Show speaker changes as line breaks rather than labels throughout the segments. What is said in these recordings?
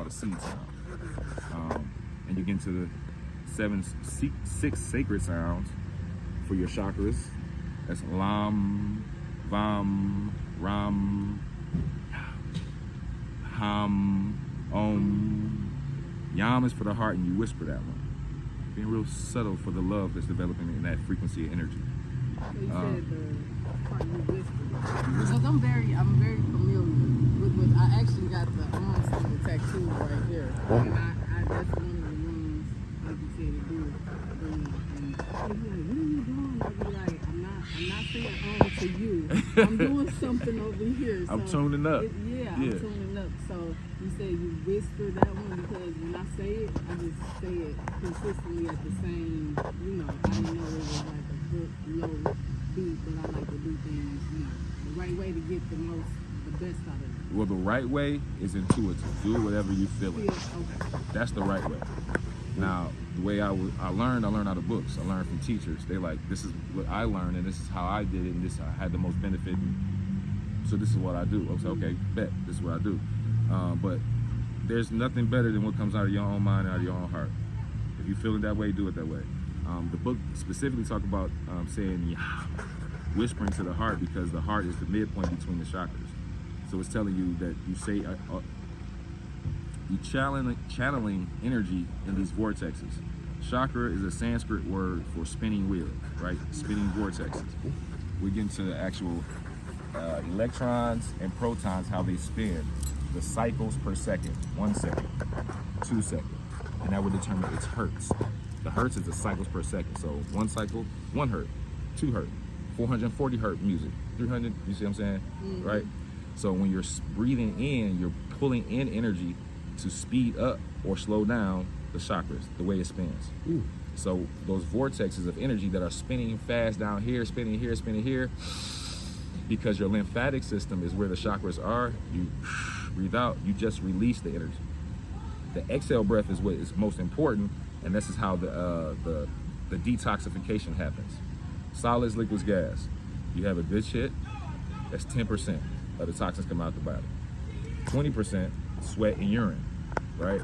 called a seed sound. And you get into the six sacred sounds for your chakras. That's Lam, Vam, Ram, Ham, Om. Yam is for the heart, and you whisper that one. Being real subtle for the love that's developing in that frequency of energy.
So you said the part you whispered. Because I'm very familiar with I actually got the arm symbol tattoo right here. And that's one of the ones, like you said, to do it. And they'd be like, what are you doing? I'd be like, I'm not saying to you. I'm doing something over here.
I'm tuning up.
I'm tuning up. So you say you whisper that one because when I say it, I just say it consistently at the same, I didn't know it was like a good low beat, but I like to do things, the right way to get the best out of it.
Well, the right way is intuitive. Do whatever you feel it.
Okay.
That's the right way. Now, the way I learned out of books. I learned from teachers. They like, this is what I learned, and this is how I did it, and this I had the most benefit. So this is what I do. I was okay, bet this is what I do. But there's nothing better than what comes out of your own mind, out of your own heart. If you feel it that way, do it that way. The book specifically talk about saying Yah, whispering to the heart, because the heart is the midpoint between the chakras. So it's telling you that you say, you channeling energy in these vortexes. Chakra is a Sanskrit word for spinning wheel, right? Spinning vortexes. We get into the actual electrons and protons, how they spin, the cycles per second, 1 second, 2 seconds, and that would determine its hertz. The hertz is the cycles per second. So 1 cycle, 1 hertz, 2 hertz, 440 hertz music, 300, you see what I'm saying, right? So when you're breathing in, you're pulling in energy to speed up or slow down the chakras, the way it spins. So those vortexes of energy that are spinning fast down here, spinning here, because your lymphatic system is where the chakras are, you breathe out, you just release the energy. The exhale breath is what is most important, and this is how the detoxification happens. Solids, liquids, gas. You have a good shit, that's 10% of the toxins come out the body. 20% sweat and urine, right?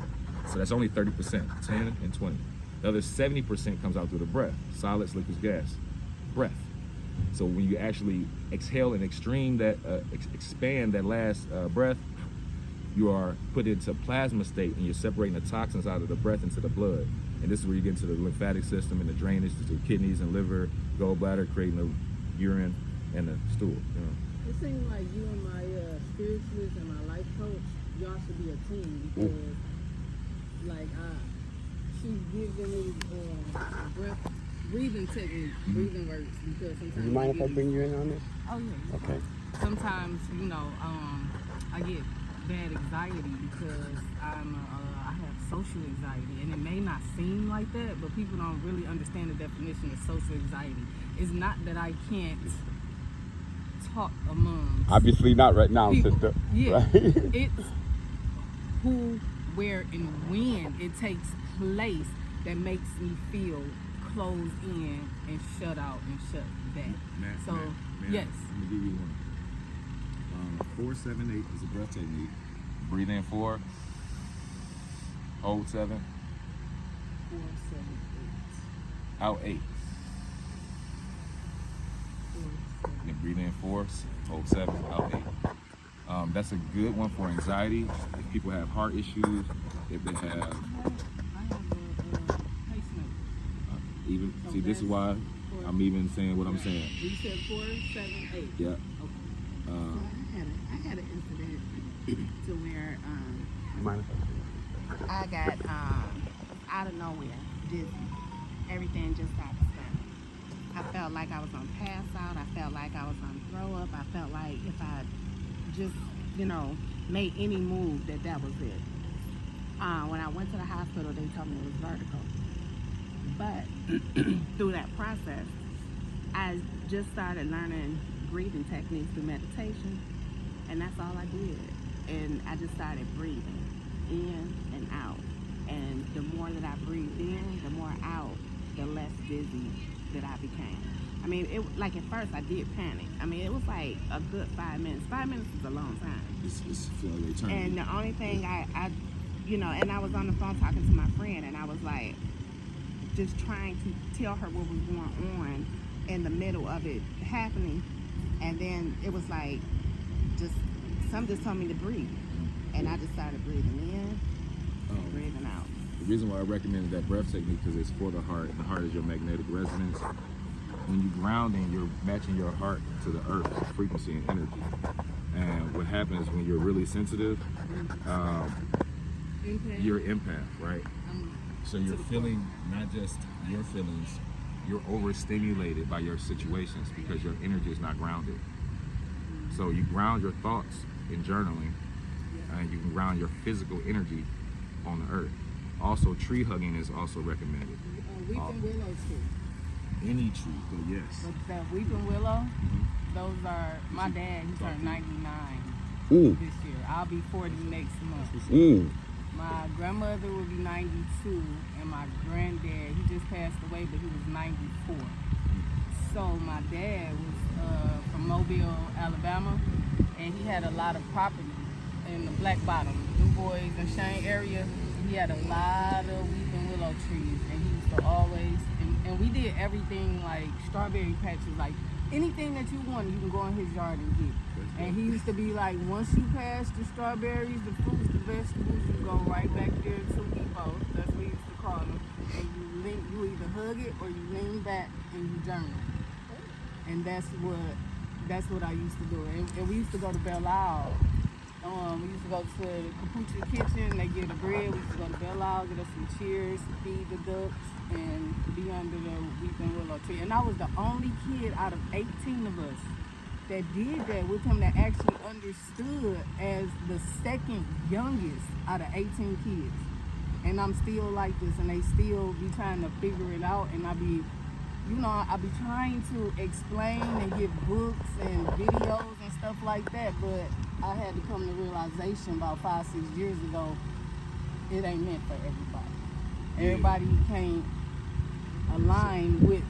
So that's only 30%, 10 and 20. The other 70% comes out through the breath, solids, liquids, gas, breath. So when you actually exhale and expand that last breath, you are put into plasma state, and you're separating the toxins out of the breath into the blood. And this is where you get into the lymphatic system and the drainage to the kidneys and liver, gallbladder, creating the urine and the stool.
It seems like you and my spiritualist and my life coach, y'all should be a team, because she's giving me breathing technique, breathing works, because sometimes
you mind if I bring you in on this?
Oh yeah.
Okay.
Sometimes, I get bad anxiety because I have social anxiety, and it may not seem like that, but people don't really understand the definition of social anxiety. It's not that I can't talk among
obviously not right now,
people.
sister.
Yeah.
Right?
It's who, where, and when it takes place that makes me feel closed in and shut out and shut back. Yes.
Let me give you one. 4-7-8 is a breath technique. Breathe in 4, hold 7,
4, 7, 8.
out 8.
4, 7.
Then breathe in 4, hold 7, out 8. That's a good one for anxiety. If people have heart issues, if they have,
I have a pacemaker.
even see, this is why I'm even saying what I'm saying.
You said 4, 7, 8.
Yeah.
Okay. I had an incident to where
Mind
I got out of nowhere dizzy. Everything just started spinning. I felt like I was gonna pass out. I felt like I was gonna throw up. I felt like if I just, made any move, that was it. When I went to the hospital, they told me it was vertigo. But through that process, I just started learning breathing techniques through meditation, and that's all I did. And I just started breathing in and out. And the more that I breathed in, the more out, the less dizzy that I became. I mean, at first I did panic. I mean, it was like a good 5 minutes. 5 minutes is a long time.
It's feel like eternity.
And the only thing you know, and I was on the phone talking to my friend, and I was like, just trying to tell her what was going on in the middle of it happening. And then it was like, something just told me to breathe. And I just started breathing in and breathing out.
The reason why I recommended that breath technique because it's for the heart. The heart is your magnetic resonance. When you're grounding, you're matching your heart to the earth's frequency and energy. And what happens when you're really sensitive, you're empath, right? So you're feeling not just your feelings, you're overstimulated by your situations because your energy is not grounded. So you ground your thoughts in journaling, and you can ground your physical energy on the earth. Also, tree hugging is also recommended.
Weeping willow tree.
Any tree, but yes.
But the weeping willow, those are, my dad, he turned 99
Mm.
this year. I'll be 40 next month.
Mm.
My grandmother will be 92, and my granddad, he just passed away, but he was 94. So my dad was from Mobile, Alabama, and he had a lot of property in the Black Bottom, Du Bois and Shane area. He had a lot of weeping willow trees, and he used to always, and we did everything like strawberry patches, like anything that you wanted, you can go in his yard and get. And he used to be like, once you pass the strawberries, the fruits, the vegetables, you go right back there to Depot. That's what we used to call them. And you either hug it or you lean back and you journal. And that's what I used to do. And we used to go to Belle Isle. We used to go to the Capucci kitchen. They get the bread. We used to go to Belle Isle, get us some cheers, feed the ducks, and be under the weeping willow tree. And I was the only kid out of 18 of us that did that with him, that actually understood as the second youngest out of 18 kids. And I'm still like this, and they still be trying to figure it out. And I be trying to explain and give books and videos and stuff like that, but I had to come to realization about 5-6 years ago, it ain't meant for everybody. Everybody can't align with.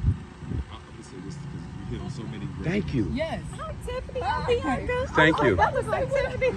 So many
Thank you.
Yes.
Hi, Tiffany. I'm Bianca.
Thank you.
That was like Tiffany.